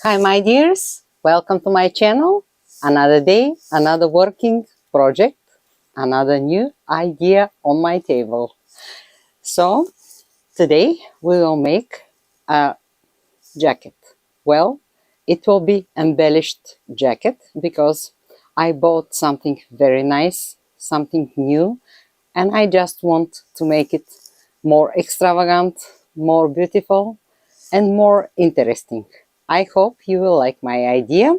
Hi my dears, welcome to my channel. Another day, another working project, another new idea on my table. So today we will make a jacket. Well, it will be embellished jacket because I bought something very nice, something new, and I just want to make it more extravagant, more beautiful, and more interesting. I hope you will like my idea,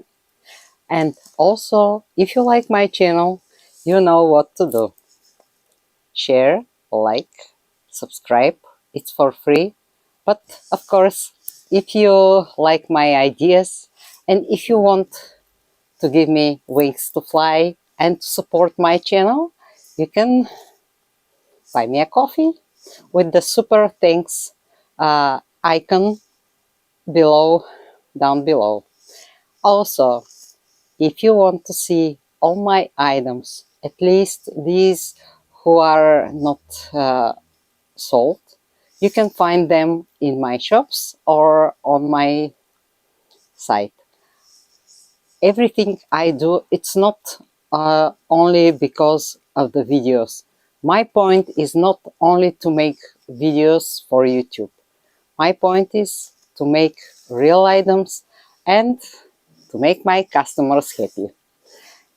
and also if you like my channel, you know what to do. Share, like, subscribe, it's for free. But of course, if you like my ideas and if you want to give me wings to fly and to support my channel, you can buy me a coffee with the super thanks icon down below. Also, if you want to see all my items, at least these who are not sold, you can find them in my shops or on my site. Everything I do, it's not only because of the videos. My point is not only to make videos for YouTube. My point is to make real items and to make my customers happy.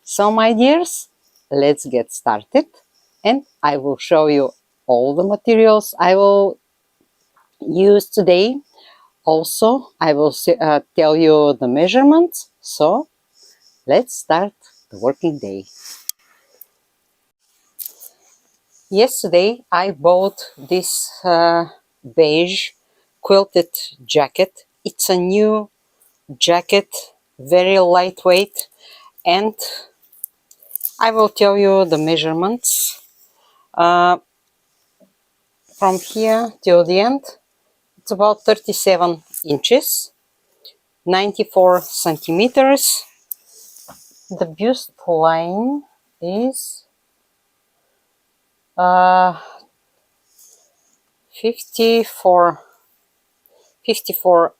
So my dears, let's get started, and I will show you all the materials I will use today. Also, I will tell you the measurements. So let's start the working day. Yesterday I bought this beige quilted jacket. It's a new jacket, very lightweight, and I will tell you the measurements from here till the end. It's about 37 inches, 94 centimeters. The bust line is 54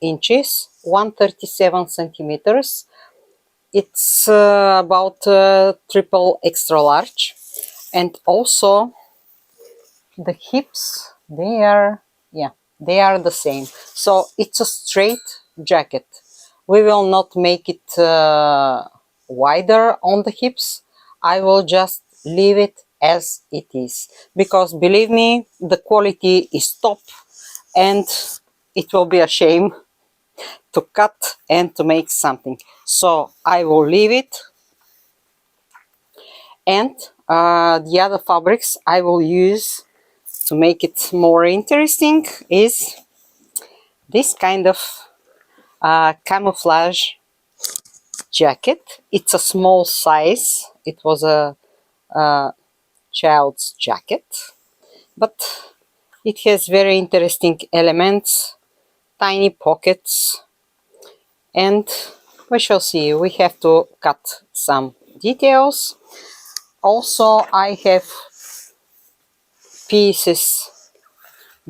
inches, 137 centimeters. It's about triple extra large, and also the hips, they are the same. So it's a straight jacket. We will not make it wider on the hips. I will just leave it as it is, because believe me, the quality is top, and it will be a shame to cut and to make something. So I will leave it, and the other fabrics I will use to make it more interesting is this kind of camouflage jacket. It's a small size. It was a child's jacket, but it has very interesting elements, tiny pockets, and we shall see. We have to cut some details. Also, I have pieces,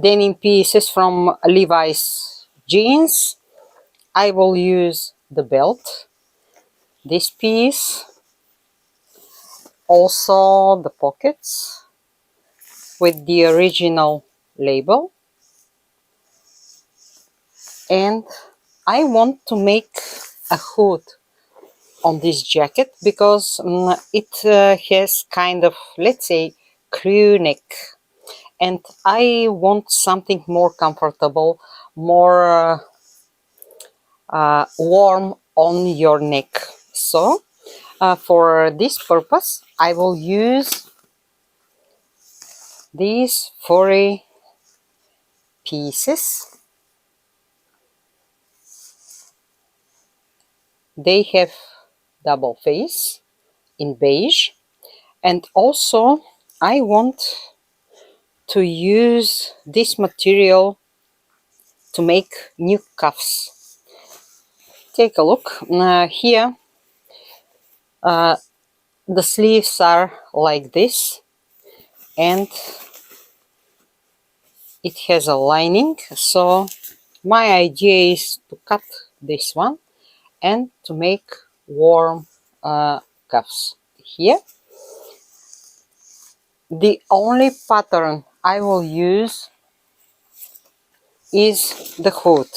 denim pieces from Levi's jeans. I will use the belt, this piece, also the pockets with the original label, and I want to make a hood on this jacket because it has kind of, let's say, crew neck, and I want something more comfortable, more warm on your neck. So for this purpose I will use these furry pieces. They have double face in beige, and also I want to use this material to make new cuffs. Take a look. Here the sleeves are like this, and it has a lining. So my idea is to cut this one and to make warm cuffs. Here, the only pattern I will use is the hood,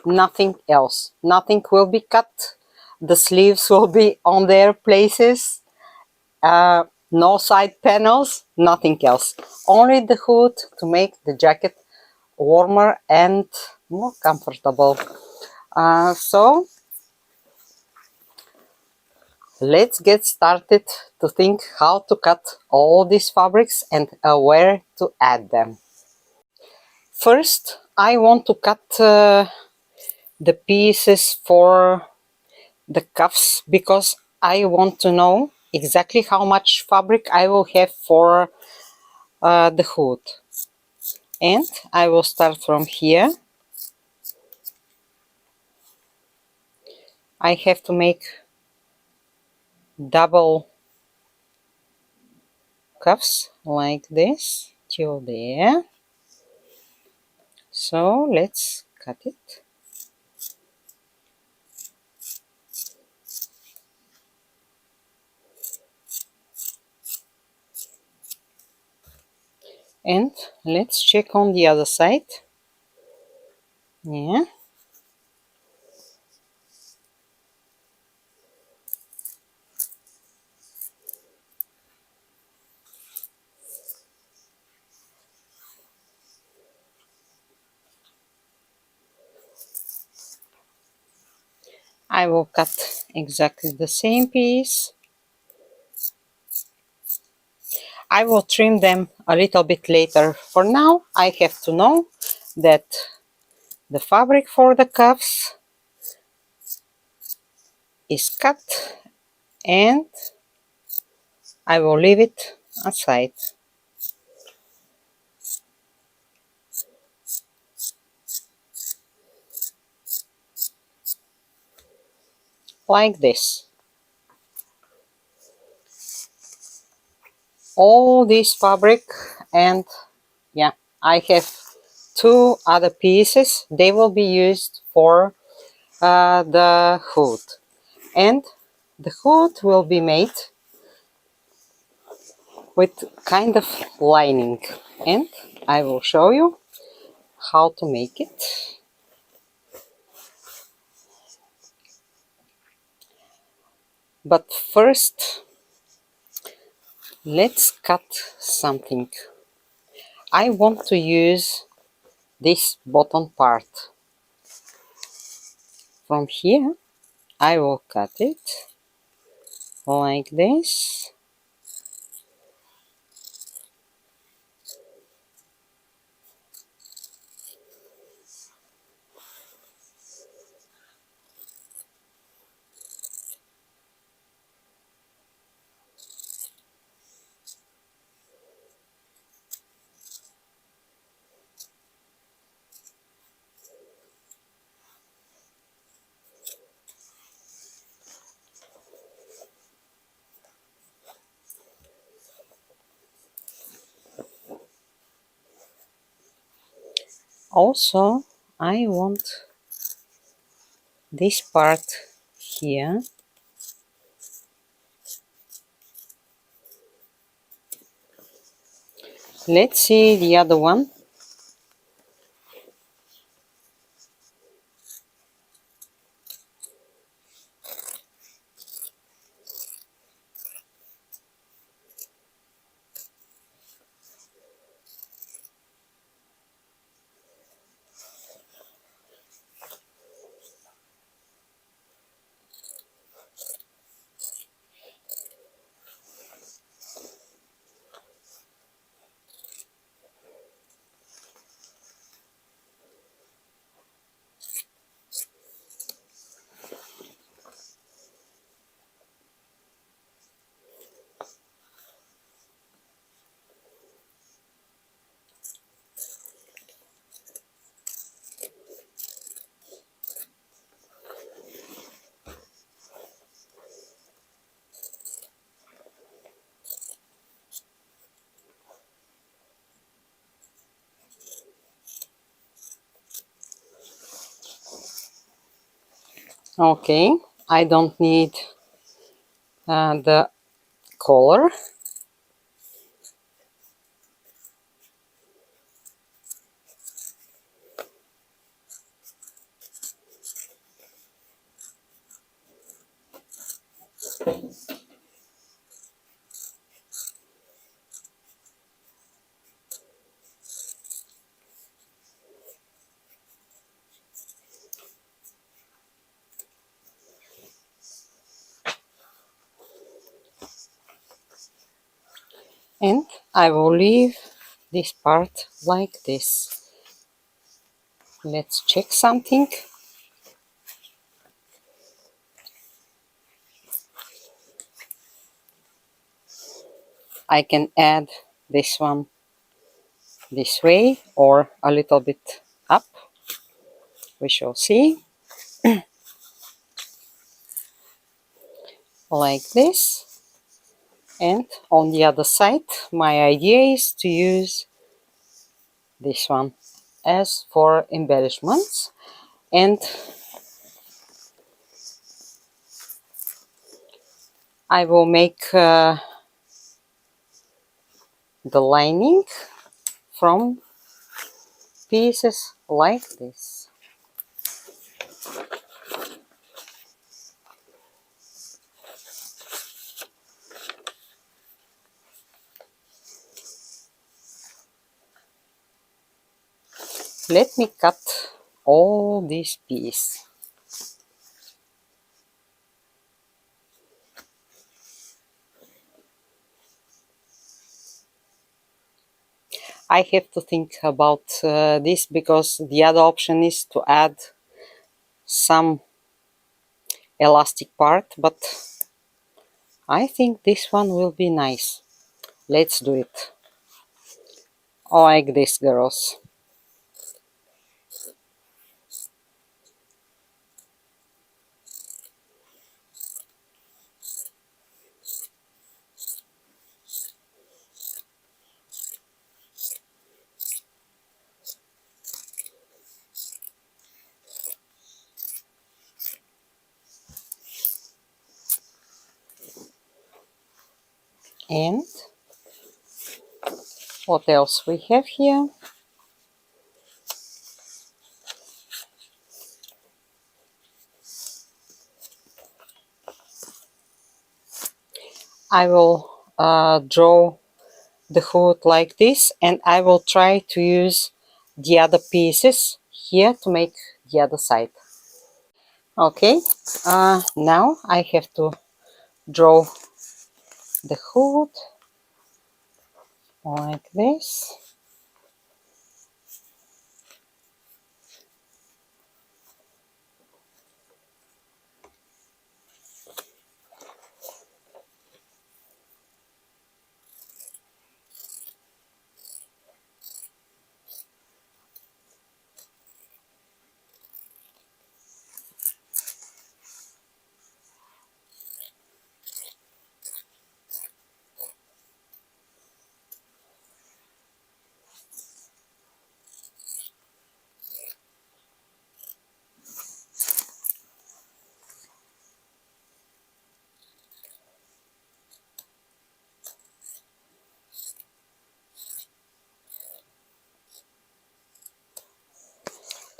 nothing else. Nothing will be cut. The sleeves will be on their places. No side panels, nothing else. Only the hood to make the jacket warmer and more comfortable. So let's get started to think how to cut all these fabrics and where to add them. First, I want to cut the pieces for the cuffs because I want to know exactly how much fabric I will have for the hood. And I will start from here. I have to make double cuffs like this till there. So let's cut it. And let's check on the other side. Yeah. I will cut exactly the same piece. I will trim them a little bit later. For now, I have to know that the fabric for the cuffs is cut and I will leave it aside. Like this. All this fabric, and yeah, I have two other pieces. They will be used for the hood, and the hood will be made with kind of lining, and I will show you how to make it. But first, let's cut something. I want to use this bottom part. From here, I will cut it like this. Also, I want this part here. Let's see the other one. Okay, I don't need the collar. And I will leave this part like this. Let's check something. I can add this one this way or a little bit up. We shall see. Like this. And on the other side, my idea is to use this one as for embellishments. And I will make the lining from pieces like this. Let me cut all these pieces. I have to think about this because the other option is to add some elastic part, but I think this one will be nice. Let's do it. Like this, girls. And what else we have here? I will draw the hood like this, and I will try to use the other pieces here to make the other side. Okay, now I have to draw the hood like this.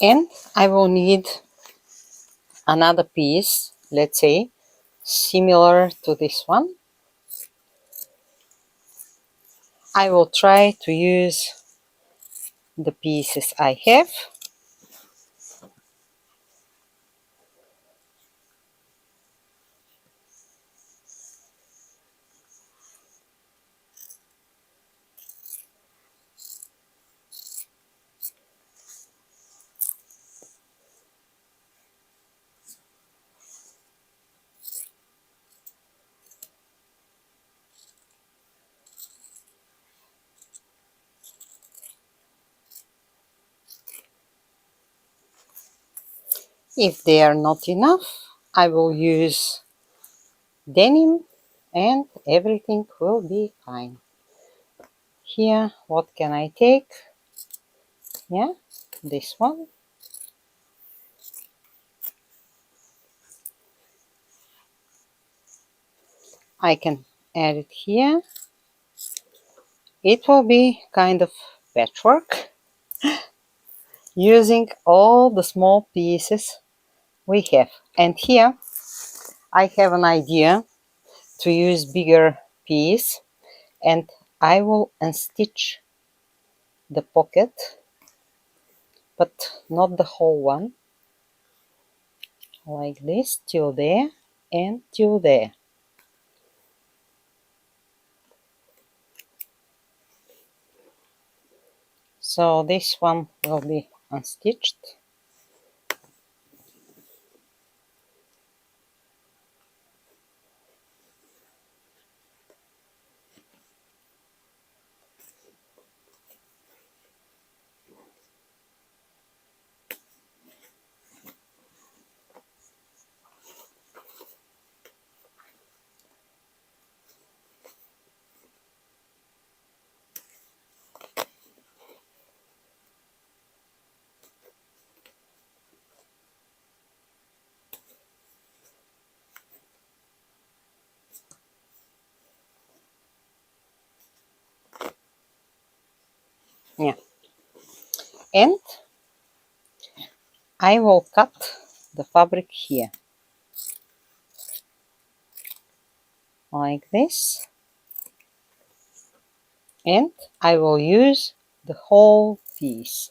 And I will need another piece, let's say, similar to this one. I will try to use the pieces I have. If they are not enough, I will use denim and everything will be fine. Here, what can I take? Yeah, this one. I can add it here. It will be kind of patchwork using all the small pieces we have. And here I have an idea to use bigger piece, and I will unstitch the pocket, but not the whole one, like this, till there and till there. So this one will be unstitched. Yeah. And I will cut the fabric here, like this. And I will use the whole piece.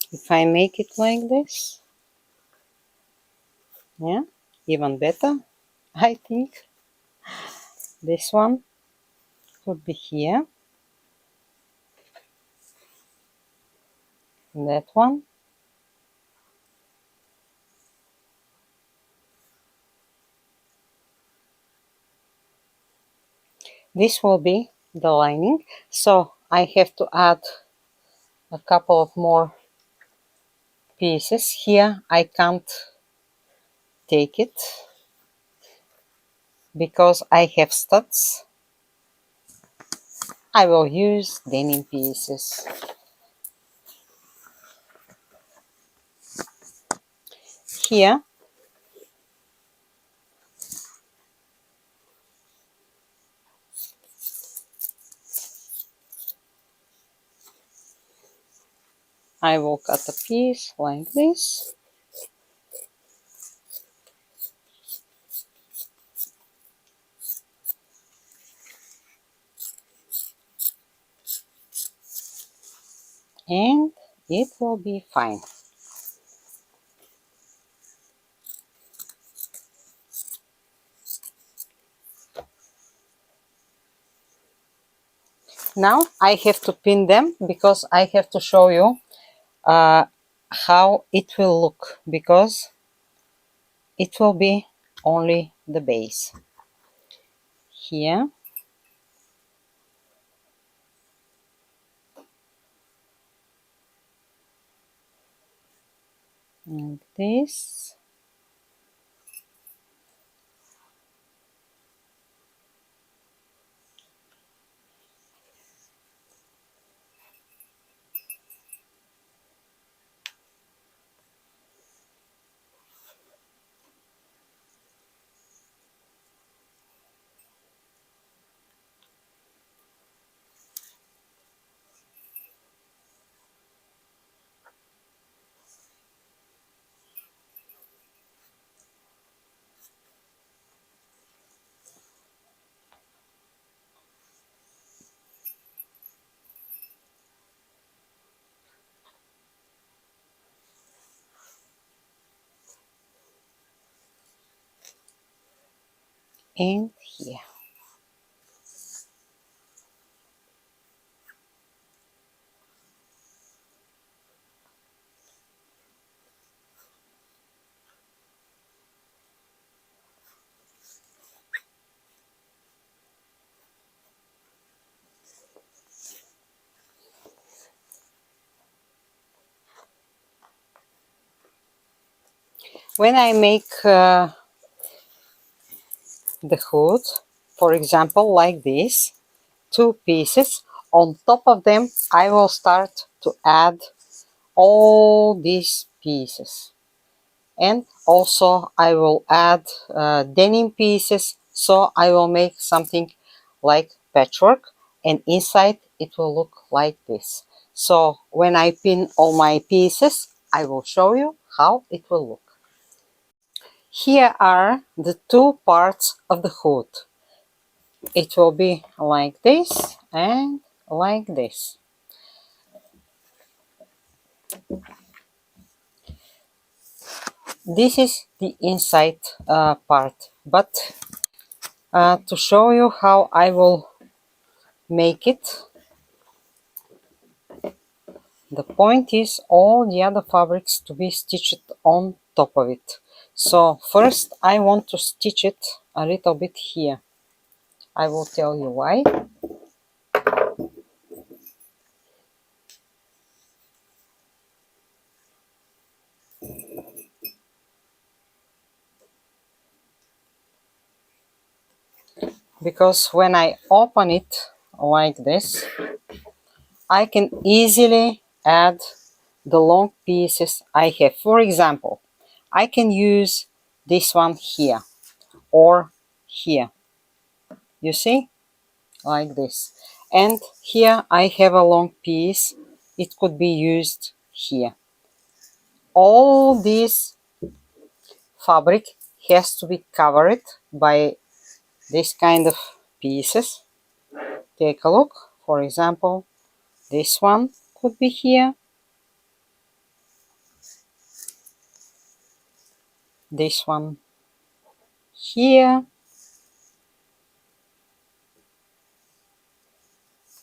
If I make it like this, yeah, even better, I think. This one could be here, and that one. This will be the lining, so I have to add a couple of more pieces. Here I can't take it because I have studs. I will use denim pieces. Here I will cut a piece like this. And it will be fine. Now I have to pin them because I have to show you how it will look, because it will be only the base. Here like this. And here. When I make the hood, for example, like this, two pieces, on top of them I will start to add all these pieces, and also I will add denim pieces, so I will make something like patchwork, and inside it will look like this. So when I pin all my pieces, I will show you how it will look. Here are the two parts of the hood. It will be like this and like this. This is the inside part, but to show you how I will make it, the point is all the other fabrics to be stitched on top of it. So first I want to stitch it a little bit here. I will tell you why. Because when I open it like this, I can easily add the long pieces I have. For example, I can use this one here or here, you see, like this. And here I have a long piece, it could be used here. All this fabric has to be covered by this kind of pieces. Take a look. For example, this one could be here, this one here,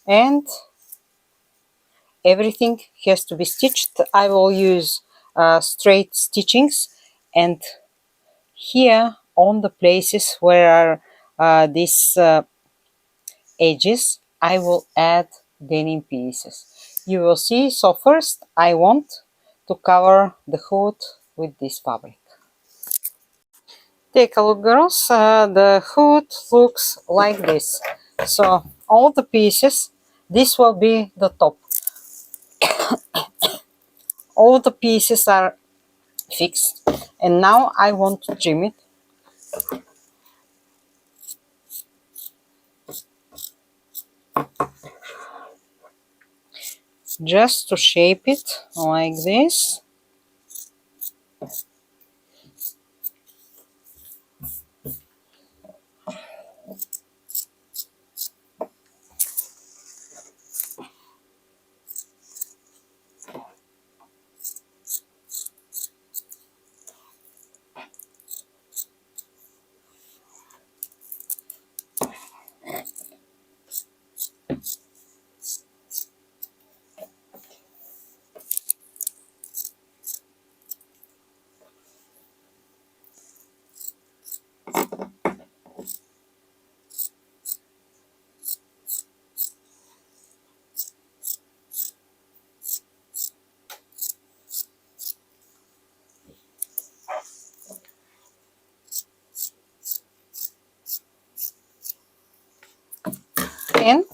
and everything has to be stitched. I will use straight stitchings, and here on the places where are these edges, I will add denim pieces. You will see. So first I want to cover the hood with this fabric. Take a look, girls. The hood looks like this. So all the pieces, this will be the top. All the pieces are fixed, and now I want to trim it. Just to shape it like this. And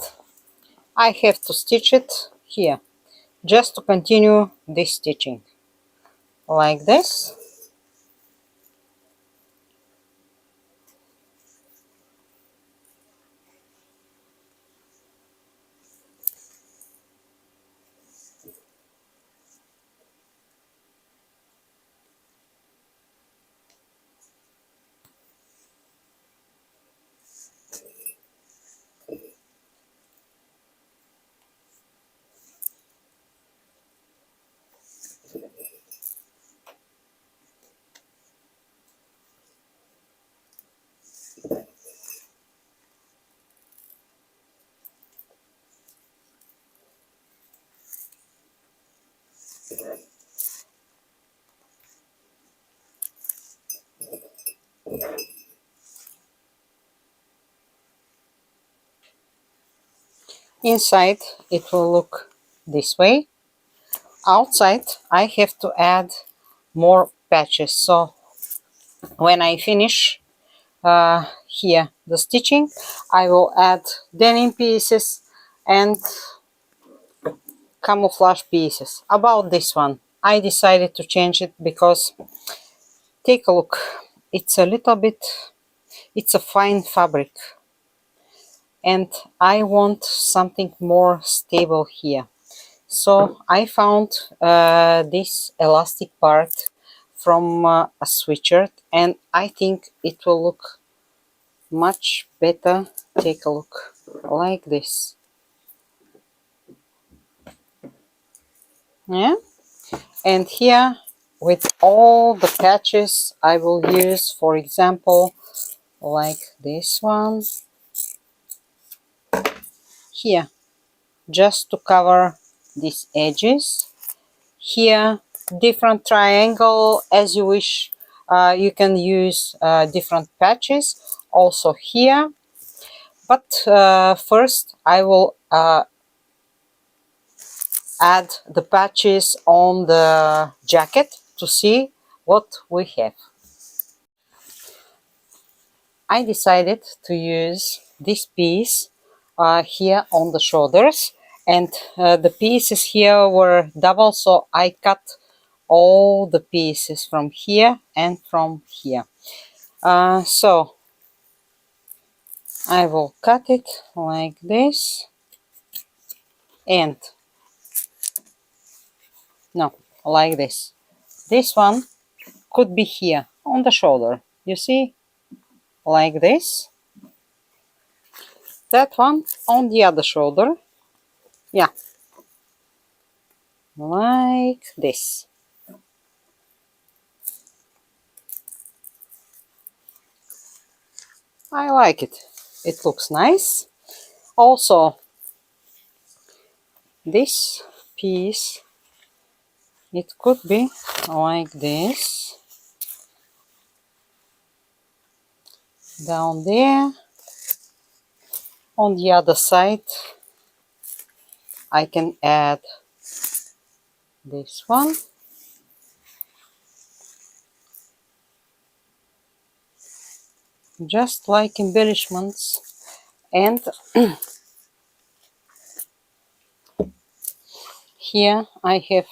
I have to stitch it here, just to continue this stitching, like this. Inside it will look this way. Outside I have to add more patches, so when I finish here the stitching, I will add denim pieces and camouflage pieces. About this one, I decided to change it because take a look, it's a little bit, it's a fine fabric and I want something more stable here. So I found this elastic part from a sweatshirt and I think it will look much better. Take a look like this. Yeah, and here with all the patches I will use, for example, like this one here, just to cover these edges. Here, different triangle as you wish. You can use different patches also here, but first I will add the patches on the jacket to see what we have. I decided to use this piece here on the shoulders, and the pieces here were double, so I cut all the pieces from here and from here. So I will cut it like this, and no, like this. This one could be here on the shoulder, you see, like this. That one on the other shoulder, yeah, like this. I like it. It looks nice. Also, this piece, it could be like this. Down there. On the other side, I can add this one. Just like embellishments. And here I have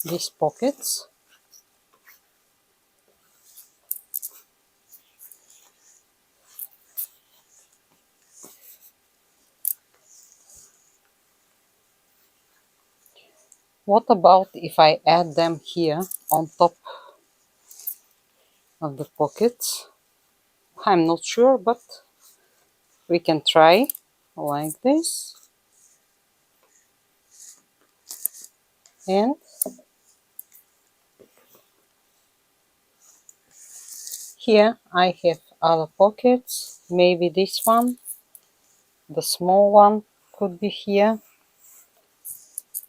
these pockets. What about if I add them here on top of the pockets? I'm not sure, but we can try like this. And here I have other pockets. Maybe this one, the small one, could be here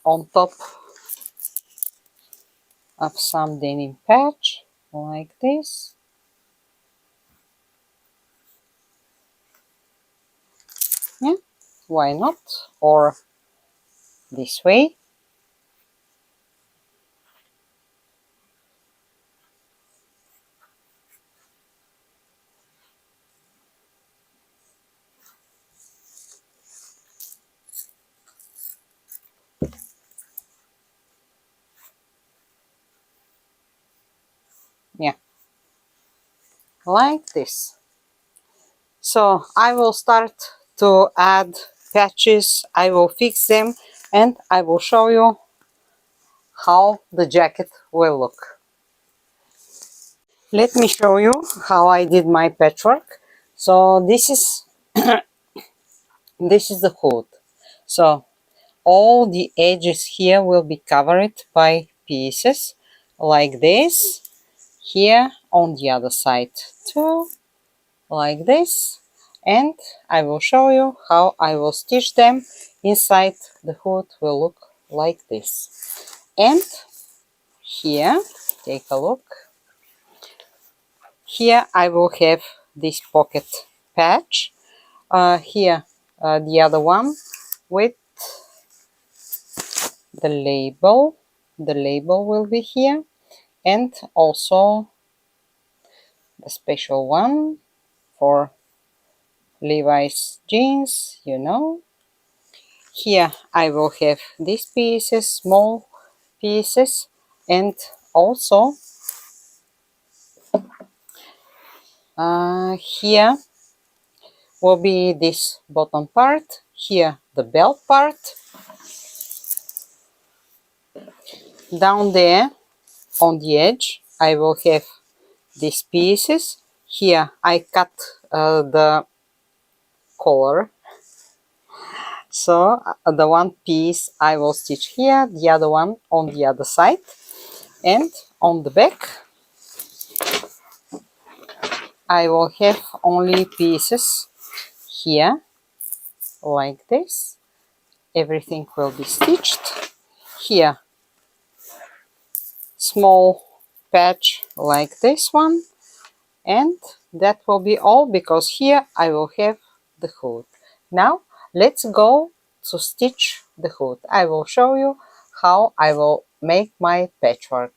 on top of some denim patch like this. Yeah, why not? Or this way. Yeah, like this. So I will start to add patches. I will fix them and I will show you how the jacket will look. Let me show you how I did my patchwork. So this is the hood. So all the edges here will be covered by pieces like this. Here on the other side too, like this. And I will show you how I will stitch them inside. The hood will look like this. And here, take a look. Here I will have this pocket patch. Here the other one with the label. The label will be here, and also the special one for Levi's jeans, you know. Here I will have these pieces, small pieces, and also here will be this bottom part, here the belt part. Down there on the edge I will have these pieces. Here I cut the collar, so the one piece I will stitch here, the other one on the other side, and on the back I will have only pieces here like this. Everything will be stitched. Here small patch like this one, and that will be all, because here I will have the hood. Now let's go to stitch the hood. I will show you how I will make my patchwork.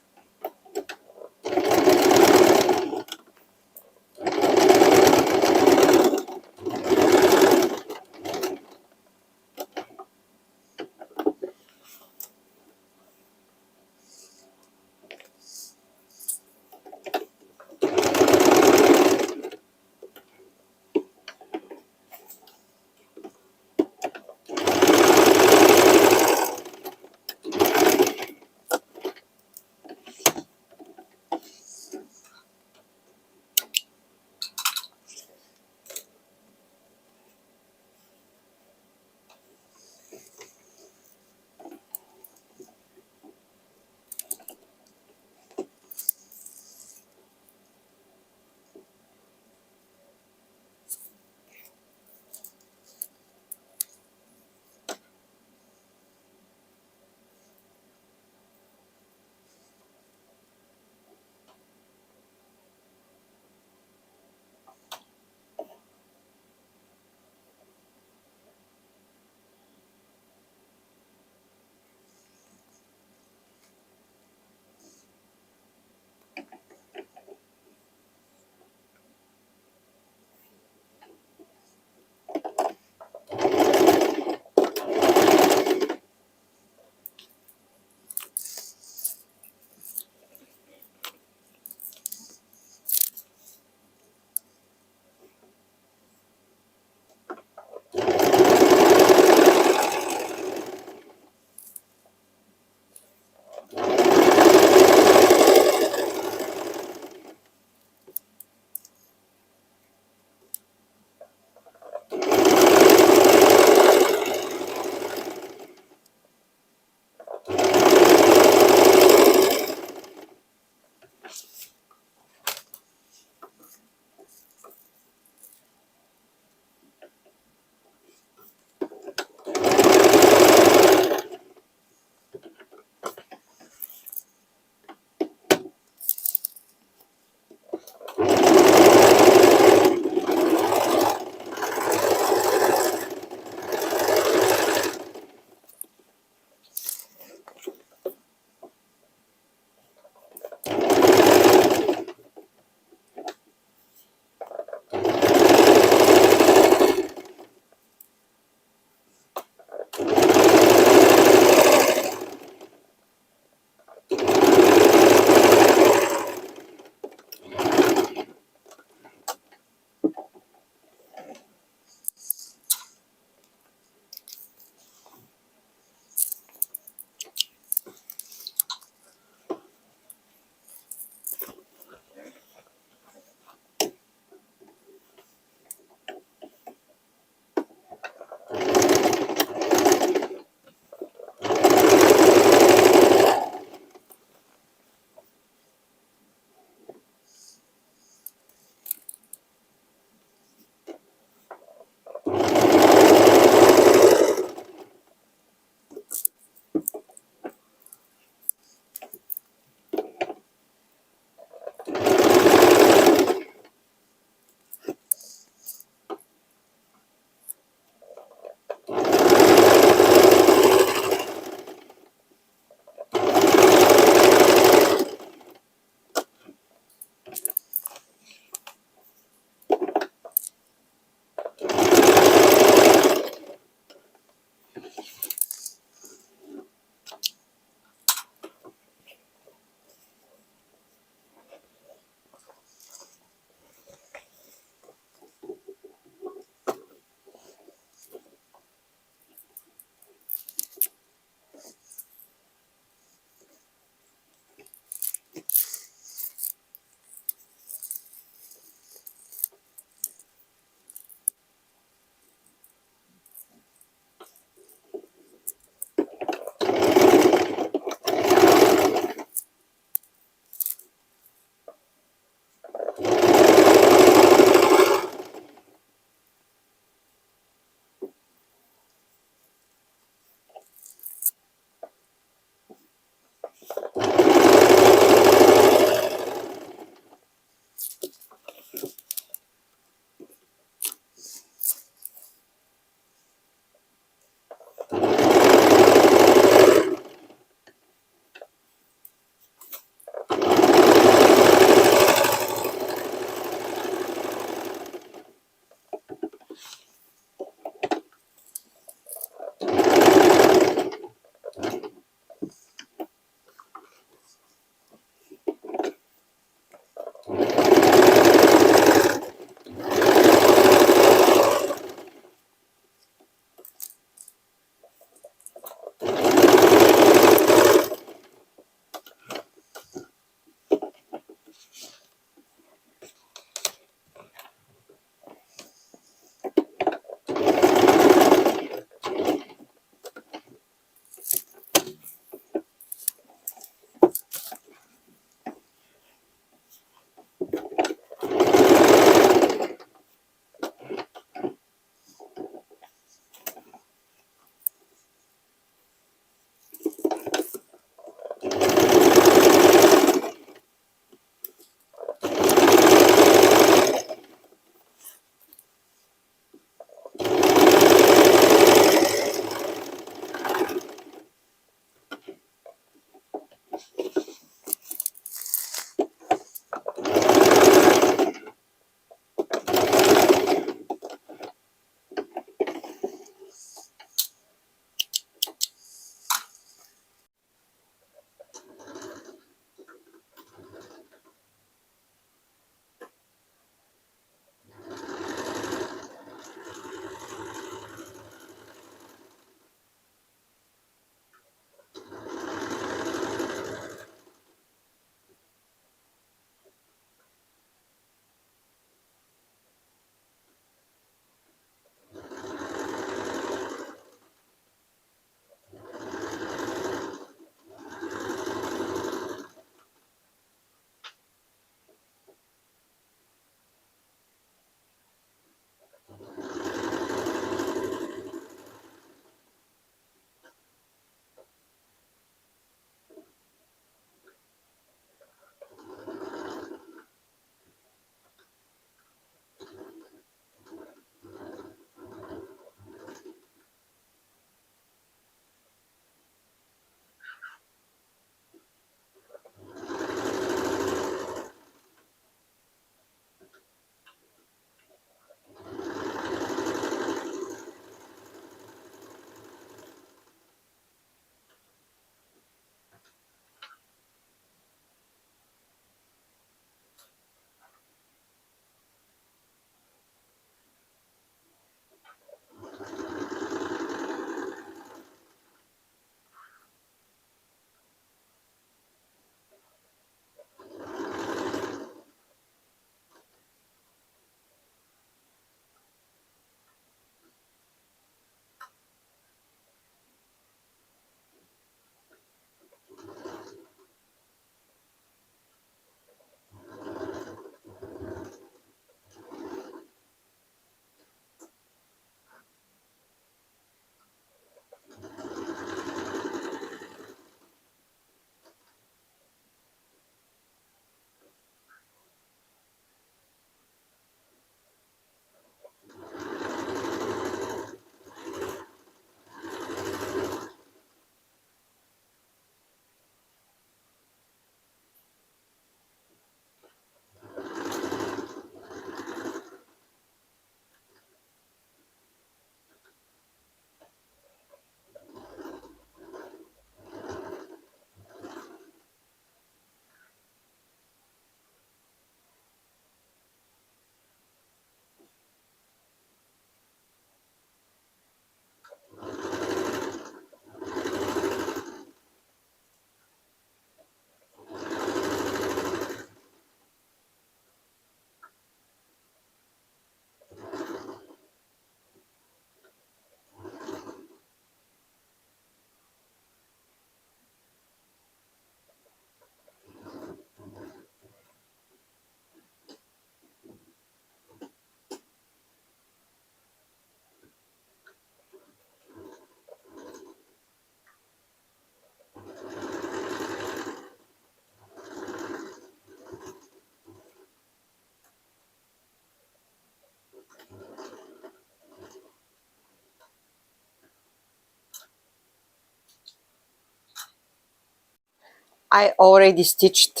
I already stitched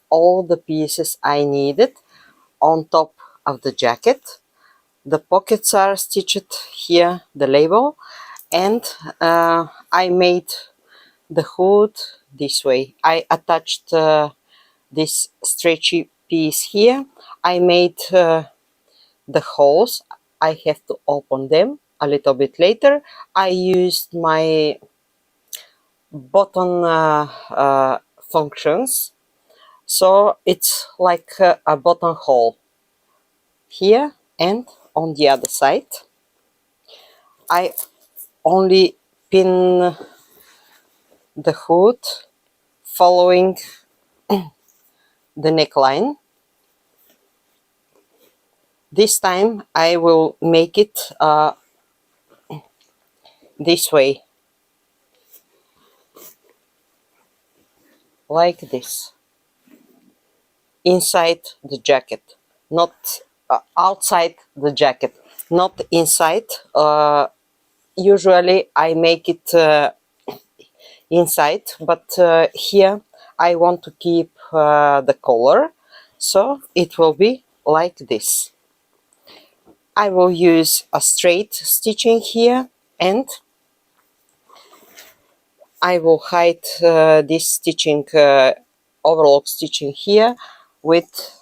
all the pieces I needed on top of the jacket. The pockets are stitched here, the label, and I made the hood this way. I attached this stretchy piece here. I made the holes. I have to open them a little bit later. I used my button functions, so it's like a buttonhole here and on the other side. I only pin the hood following the neckline. This time I will make it this way, like this, inside the jacket, not outside the jacket, not inside. Usually I make it inside, but here I want to keep the color, so it will be like this. I will use a straight stitching here, and I will hide this stitching, overlock stitching here, with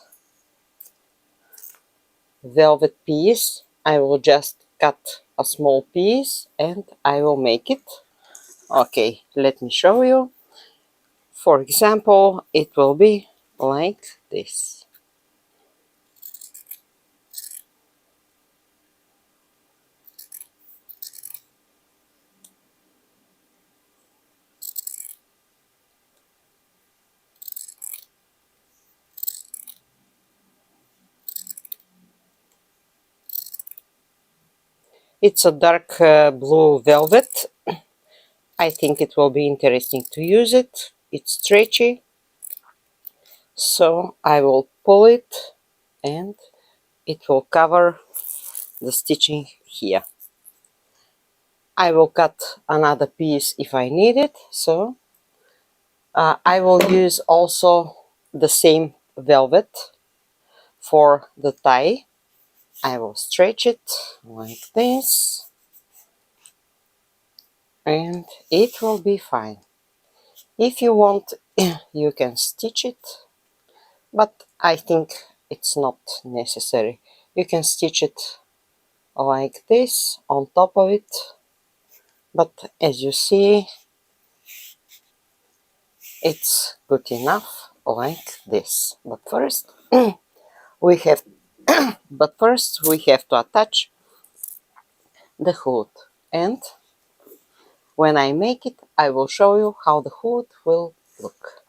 velvet piece. I will just cut a small piece and I will make it. Okay, let me show you. For example, it will be like this. It's a dark blue velvet. I think it will be interesting to use it. It's stretchy, so I will pull it and it will cover the stitching here. I will cut another piece if I need it, so I will use also the same velvet for the tie. I will stretch it like this and it will be fine. If you want, you can stitch it, but I think it's not necessary. You can stitch it like this on top of it, but as you see, it's good enough like this. But first we have to attach the hood, and when I make it I will show you how the hood will look.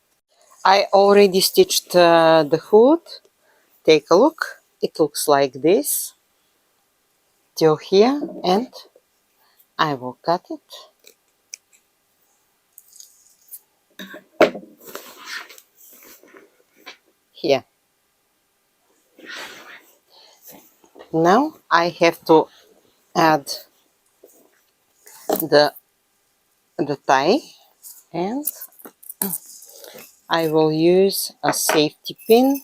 I already stitched the hood. Take a look. It looks like this till here, and I will cut it. Here. Now I have to add the tie, and I will use a safety pin.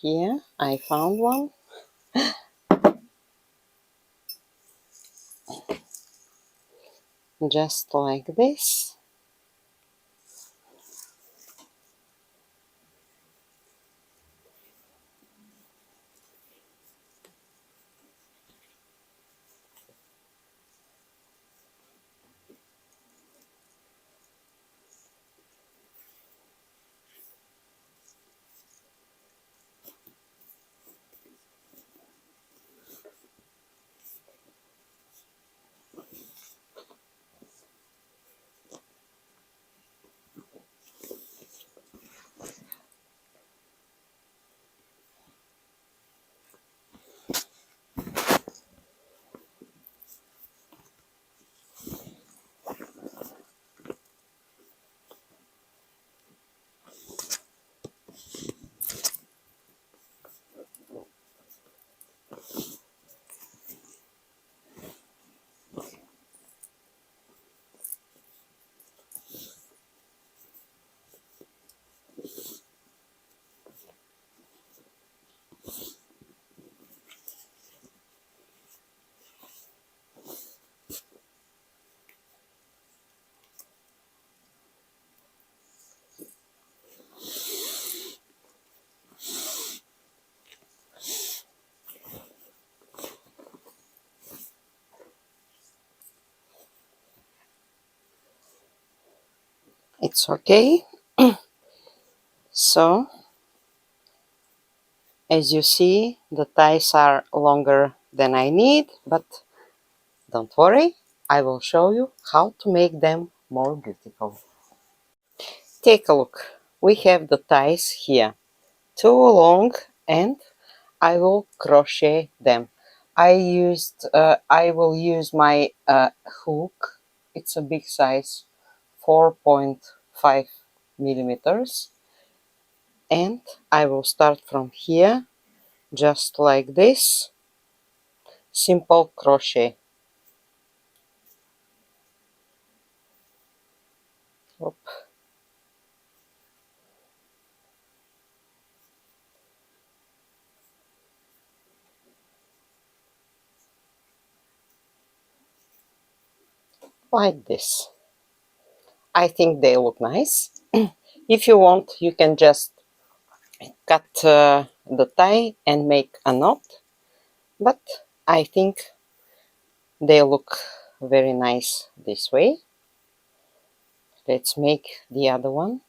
Here I found one. Just like this. it's okay. So as you see, the ties are longer than I need, but don't worry, I will show you how to make them more beautiful. Take a look. We have the ties here, too long, and I will crochet them. I will use my hook. It's a big size, 4.5 millimeters, and I will start from here, just like this, simple crochet. Oop. Like this. I think they look nice. If you want, you can just cut the tie and make a knot, but I think they look very nice this way. Let's make the other one.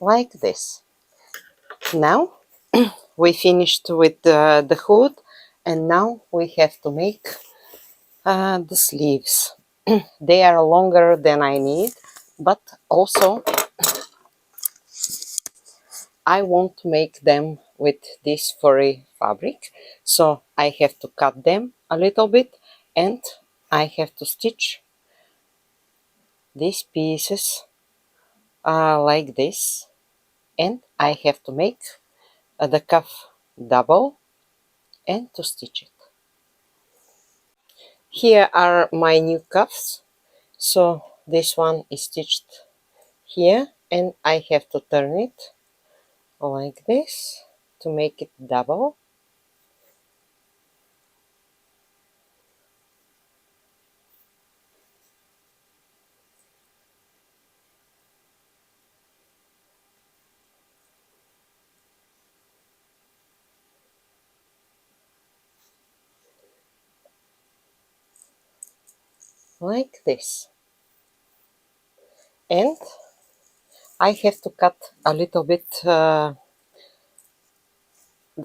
Like this. Now we finished with the hood, and now we have to make the sleeves. They are longer than I need, but also I want to make them with this furry fabric, so I have to cut them a little bit, and I have to stitch these pieces like this, and I have to make the cuff double and to stitch it. Here are my new cuffs. So this one is stitched here, and I have to turn it like this to make it double. Like this. And I have to cut a little bit the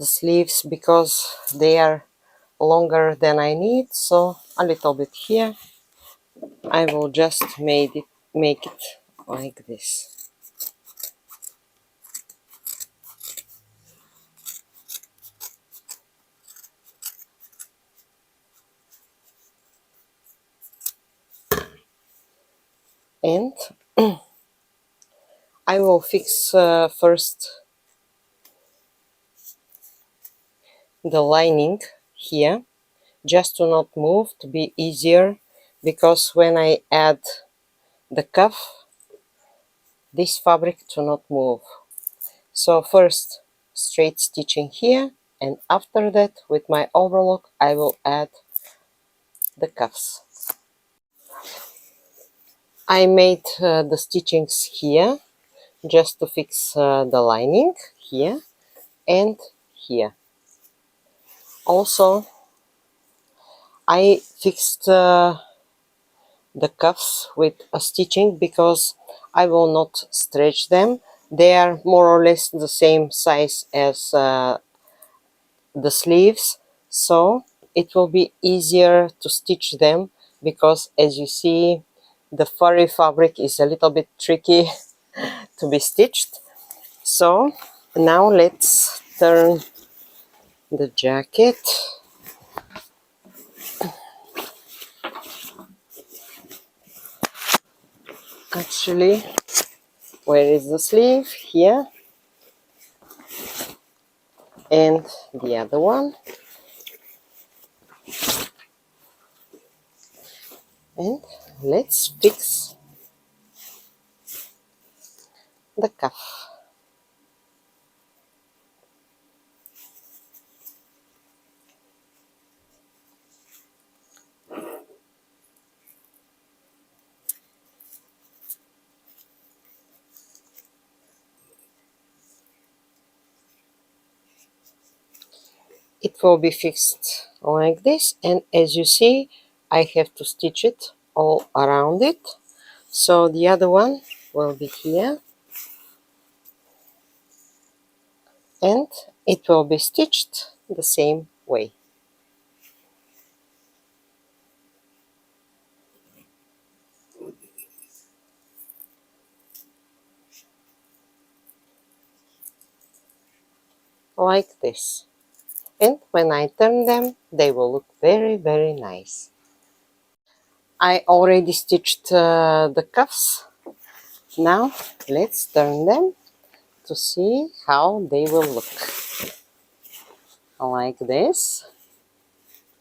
sleeves because they are longer than I need, so a little bit here. I will just make it like this. And I will fix first the lining here, just to not move, to be easier, because when I add the cuff, this fabric to not move. So first straight stitching here, and after that with my overlock I will add the cuffs. I made the stitchings here just to fix the lining here and here. Also I fixed the cuffs with a stitching because I will not stretch them. They are more or less the same size as the sleeves, so it will be easier to stitch them, because as you see, the furry fabric is a little bit tricky to be stitched. So now let's turn the jacket. Actually, where is the sleeve? Here. And the other one. And let's fix the cuff. it will be fixed like this, and as you see, I have to stitch it all around it. So the other one will be here, and it will be stitched the same way. Like this. And when I turn them, they will look very, very nice. I already stitched the cuffs. Now let's turn them to see how they will look. Like this.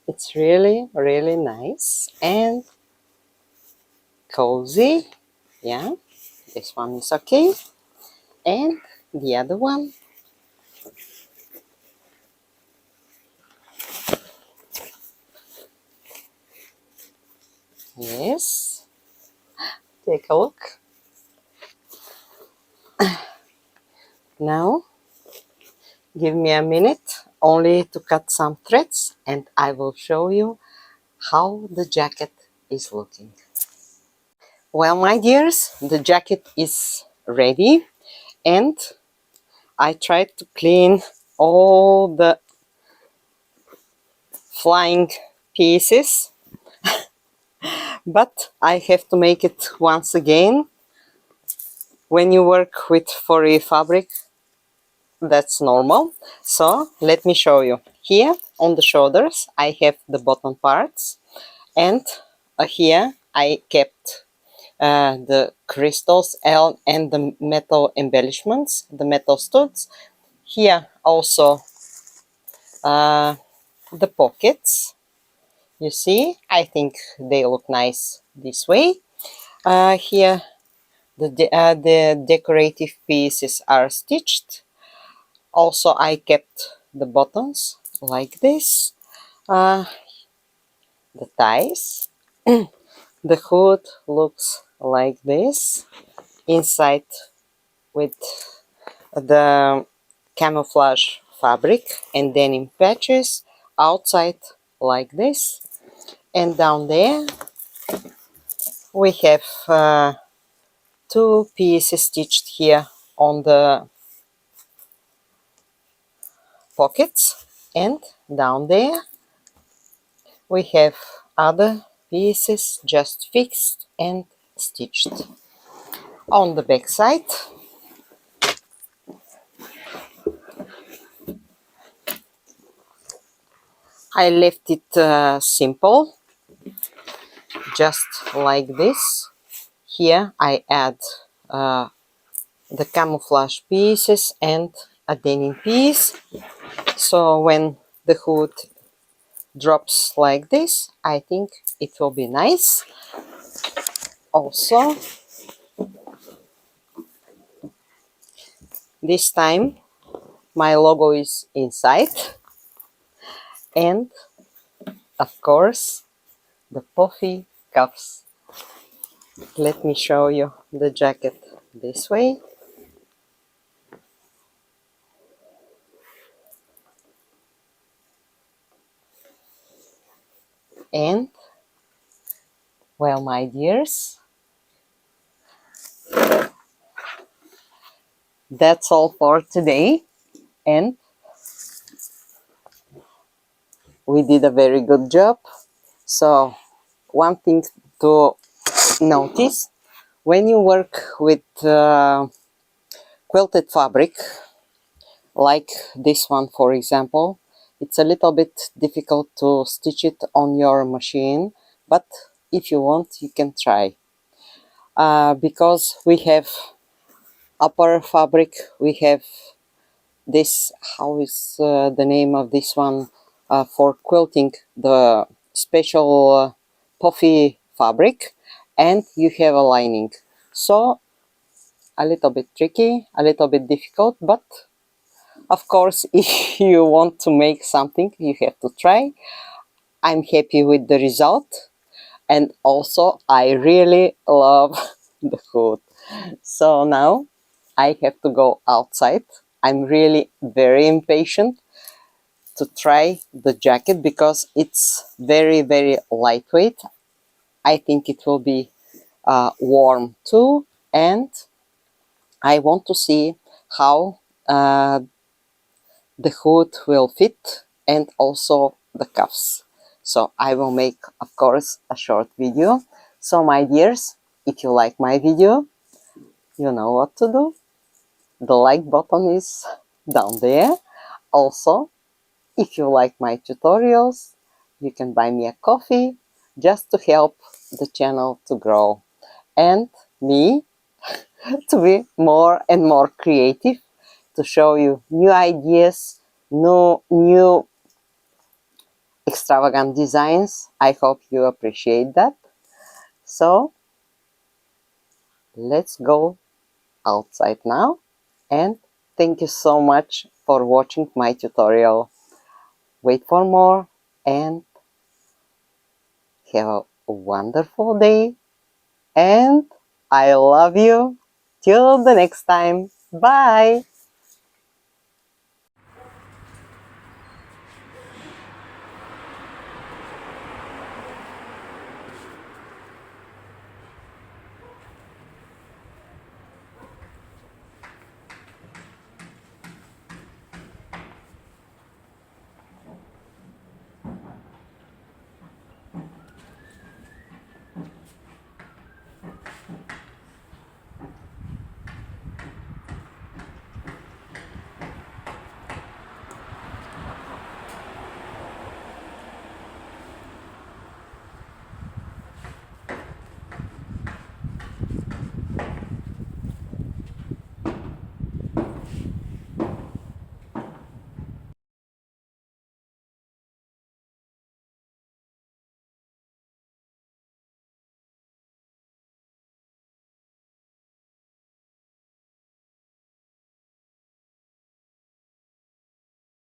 It's really, really nice and cozy. Yeah, this one is okay. And the other one. Yes. Take a look. Now, give me a minute only to cut some threads and I will show you how the jacket is looking. Well, my dears, the jacket is ready and I tried to clean all the flying pieces, but I have to make it once again. When you work with furry fabric, that's normal. So let me show you. Here on the shoulders I have the bottom parts, and here I kept the crystals and the metal embellishments, the metal studs. Here also the pockets. You see, I think they look nice this way. Here the decorative pieces are stitched. Also I kept the buttons like this, the ties. The hood looks like this, inside with the camouflage fabric and denim patches, outside like this. And down there we have two pieces stitched here on the pockets, and down there we have other pieces just fixed and stitched. On the back side I left it simple, just like this. Here I add the camouflage pieces and a denim piece, so when the hood drops like this, I think it will be nice. Also, this time my logo is inside, and of course the puffy cuffs. Let me show you the jacket this way. And well, my dears, that's all for today, and we did a very good job. So one thing to notice, when you work with quilted fabric like this one, for example, it's a little bit difficult to stitch it on your machine, but if you want you can try, because we have upper fabric, we have this, how is the name of this one, for quilting, the special puffy fabric, and you have a lining. So a little bit tricky, a little bit difficult, but of course if you want to make something you have to try. I'm happy with the result, and also I really love the hood. So now I have to go outside. I'm really very impatient. to try the jacket because it's very lightweight. I think it will be warm too, and I want to see how the hood will fit and also the cuffs. So I will make, of course, a short video. So my dears, if you like my video, you know what to do. The like button is down there. Also, if you like my tutorials, you can buy me a coffee just to help the channel to grow and me to be more and more creative, to show you new ideas, new extravagant designs. I hope you appreciate that. So let's go outside now, and thank you so much for watching my tutorial. Wait for more and have a wonderful day, and I love you. Till the next time. Bye.